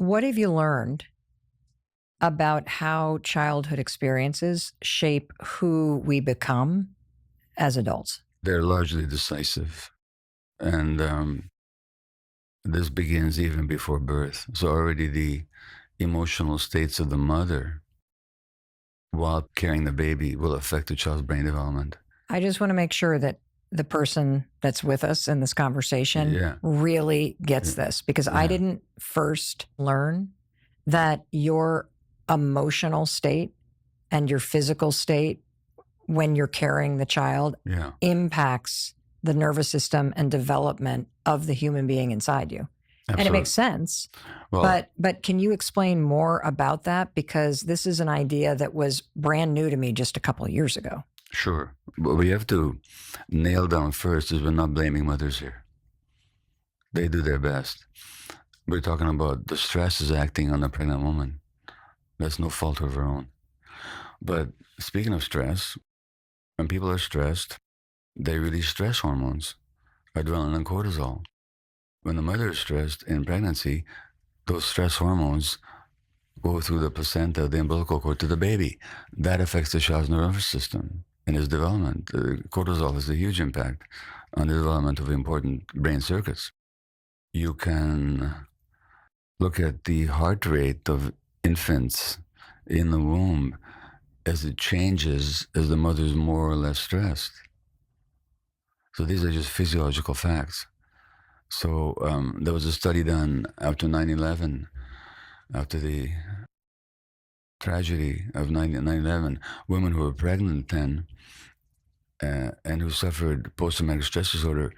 What have you learned about how childhood experiences shape who we become as adults? They're largely decisive. And this begins even before birth. So already the emotional states of the mother while carrying the baby will affect the child's brain development. I just want to make sure that the person that's with us in this conversation Yeah. really gets this, because I Yeah. didn't first learn that your emotional state and your physical state when you're carrying the child Yeah. impacts the nervous system and development of the human being inside you. And it Absolutely. makes sense. Well, But can you explain more about that? Because this is an idea that was brand new to me just a couple of years ago. sure. What we have to nail down first is we're not blaming mothers here. They do their best. We're talking about the stress is acting on the pregnant woman. That's no fault of her own. But speaking of stress, when people are stressed, they release stress hormones, adrenaline and cortisol. When the mother is stressed in pregnancy, those stress hormones go through the placenta, the umbilical cord to the baby. That affects the child's nervous system and his development. Cortisol has a huge impact on the development of important brain circuits. You can look at the heart rate of infants in the womb as it changes as the mother's more or less stressed. So these are just physiological facts. So there was a study done after 9/11, after the tragedy of 9/11, women who were pregnant then and who suffered post-traumatic stress disorder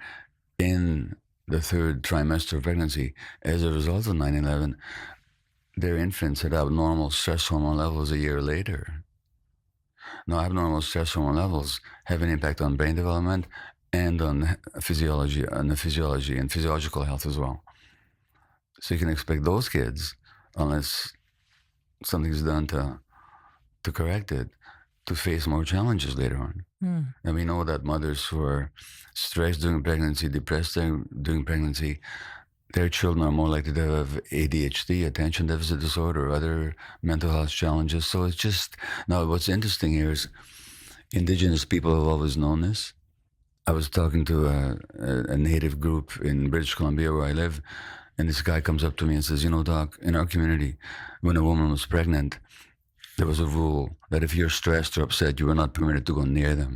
in the third trimester of pregnancy as a result of 9/11, their infants had abnormal stress hormone levels a year later. Now, abnormal stress hormone levels have an impact on brain development and on physiology, and physiological health as well. So you can expect those kids, unless something's done to correct it, to face more challenges later on. And we know that mothers who are stressed during pregnancy, depressed during pregnancy, their children are more likely to have ADHD, attention deficit disorder, or other mental health challenges. So it's just, now what's interesting here is indigenous people have always known this. I was talking to a native group in British Columbia where I live, and this guy comes up to me and says, Doc, in our community, when a woman was pregnant, there was a rule that if you're stressed or upset, you were not permitted to go near them.